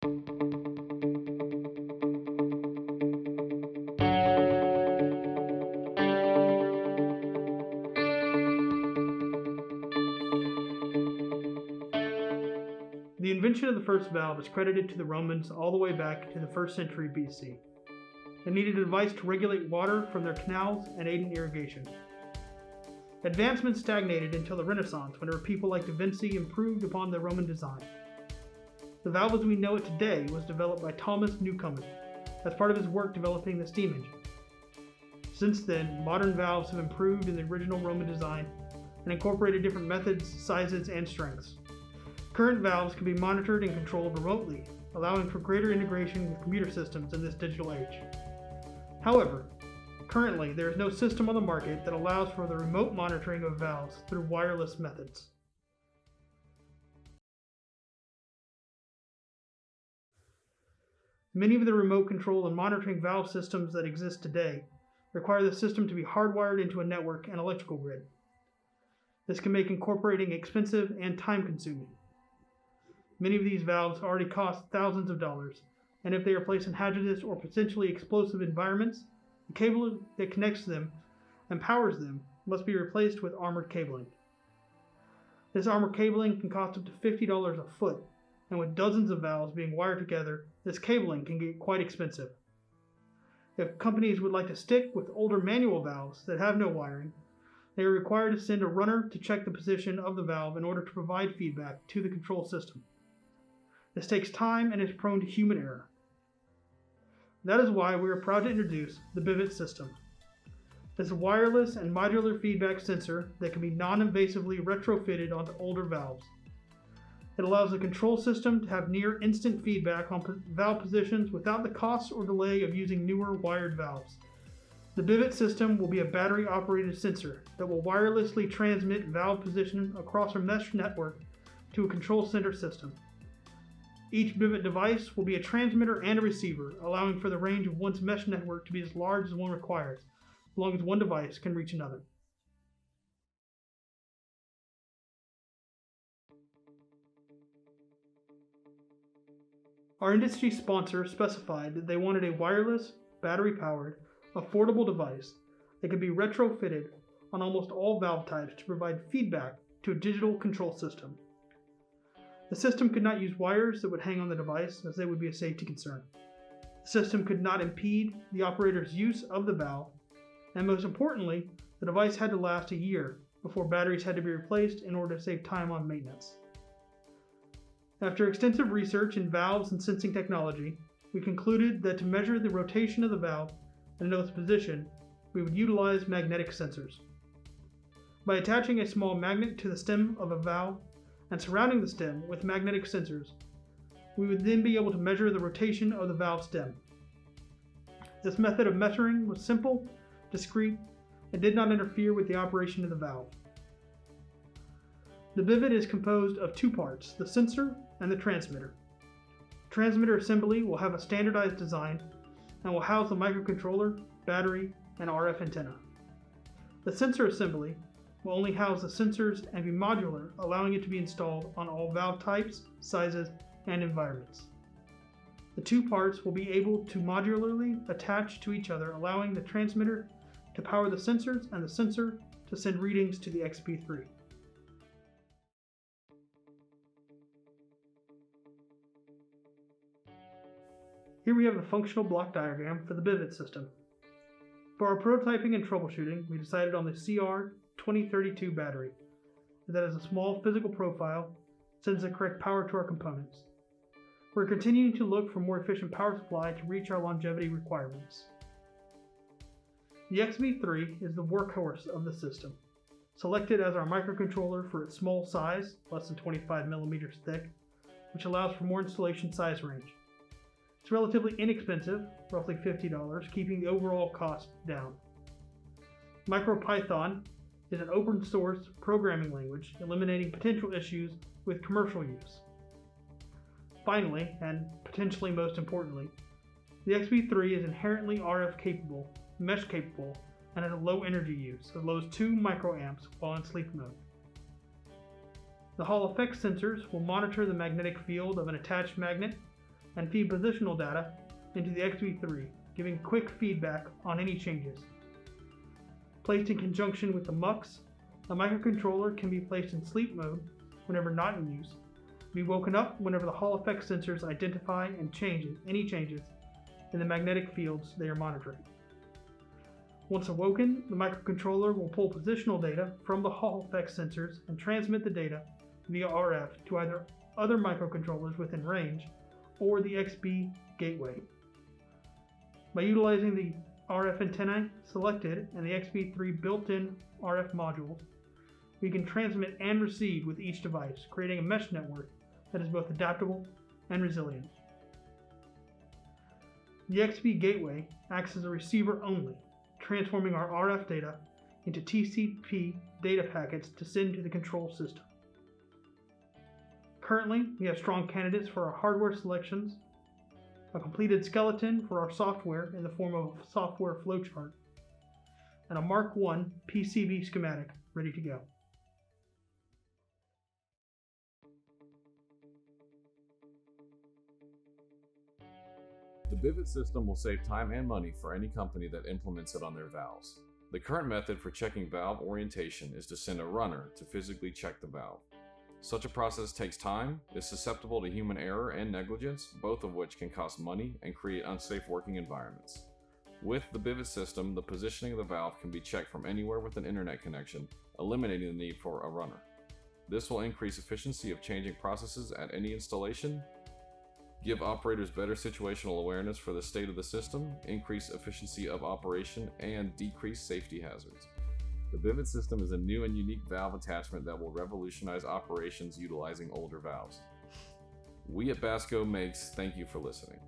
The invention of the first valve is credited to the Romans all the way back to the 1st century BC. They needed a device to regulate water from their canals and aid in irrigation. Advancement stagnated until the Renaissance, whenever people like Da Vinci improved upon the Roman design. The valve as we know it today was developed by Thomas Newcomen as part of his work developing the steam engine. Since then, modern valves have improved in the original Roman design and incorporated different methods, sizes, and strengths. Current valves can be monitored and controlled remotely, allowing for greater integration with computer systems in this digital age. However, currently there is no system on the market that allows for the remote monitoring of valves through wireless methods. Many of the remote control and monitoring valve systems that exist today require the system to be hardwired into a network and electrical grid. This can make incorporating expensive and time-consuming. Many of these valves already cost thousands of dollars, and if they are placed in hazardous or potentially explosive environments, the cable that connects them and powers them must be replaced with armored cabling. This armored cabling can cost up to $50 a foot, and with dozens of valves being wired together, this cabling can get quite expensive. If companies would like to stick with older manual valves that have no wiring, they are required to send a runner to check the position of the valve in order to provide feedback to the control system. This takes time and is prone to human error. That is why we are proud to introduce the BIVOT system. This wireless and modular feedback sensor that can be non-invasively retrofitted onto older valves. It allows the control system to have near instant feedback on valve positions without the cost or delay of using newer wired valves. The BIVOT system will be a battery-operated sensor that will wirelessly transmit valve position across a mesh network to a control center system. Each BIVOT device will be a transmitter and a receiver, allowing for the range of one's mesh network to be as large as one requires, as long as one device can reach another. Our industry sponsor specified that they wanted a wireless, battery-powered, affordable device that could be retrofitted on almost all valve types to provide feedback to a digital control system. The system could not use wires that would hang on the device, as they would be a safety concern. The system could not impede the operator's use of the valve, and most importantly, the device had to last a year before batteries had to be replaced in order to save time on maintenance. After extensive research in valves and sensing technology, we concluded that to measure the rotation of the valve and know its position, we would utilize magnetic sensors. By attaching a small magnet to the stem of a valve and surrounding the stem with magnetic sensors, we would then be able to measure the rotation of the valve stem. This method of measuring was simple, discreet, and did not interfere with the operation of the valve. The BIVOT is composed of two parts, the sensor and the transmitter. The transmitter assembly will have a standardized design and will house the microcontroller, battery, and RF antenna. The sensor assembly will only house the sensors and be modular, allowing it to be installed on all valve types, sizes, and environments. The two parts will be able to modularly attach to each other, allowing the transmitter to power the sensors and the sensor to send readings to the XP3. Here we have the functional block diagram for the BIVOT system. For our prototyping and troubleshooting, we decided on the CR2032 battery, that has a small physical profile, sends the correct power to our components. We're continuing to look for more efficient power supply to reach our longevity requirements. The XP3 is the workhorse of the system, selected as our microcontroller for its small size, less than 25 millimeters thick, which allows for more installation size range. It's relatively inexpensive, roughly $50, keeping the overall cost down. MicroPython is an open source programming language, eliminating potential issues with commercial use. Finally, and potentially most importantly, the XP3 is inherently RF capable, mesh capable, and has a low energy use, as low as 2 microamps while in sleep mode. The Hall effect sensors will monitor the magnetic field of an attached magnet and feed positional data into the XB3, giving quick feedback on any changes. Placed in conjunction with the MUX, the microcontroller can be placed in sleep mode whenever not in use, be woken up whenever the Hall effect sensors identify and any changes in the magnetic fields they are monitoring. Once awoken, the microcontroller will pull positional data from the Hall effect sensors and transmit the data via RF to either other microcontrollers within range or the XB gateway. By utilizing the RF antennae selected and the XB3 built-in RF modules, we can transmit and receive with each device, creating a mesh network that is both adaptable and resilient. The XB gateway acts as a receiver only, transforming our RF data into TCP data packets to send to the control system. Currently, we have strong candidates for our hardware selections, a completed skeleton for our software in the form of a software flowchart, and a Mark I PCB schematic ready to go. The BIVOT system will save time and money for any company that implements it on their valves. The current method for checking valve orientation is to send a runner to physically check the valve. Such a process takes time, is susceptible to human error and negligence, both of which can cost money and create unsafe working environments. With the BIVOT system, the positioning of the valve can be checked from anywhere with an internet connection, eliminating the need for a runner. This will increase efficiency of changing processes at any installation, give operators better situational awareness for the state of the system, increase efficiency of operation, and decrease safety hazards. The BIVOT system is a new and unique valve attachment that will revolutionize operations utilizing older valves. We at Basco Makes thank you for listening.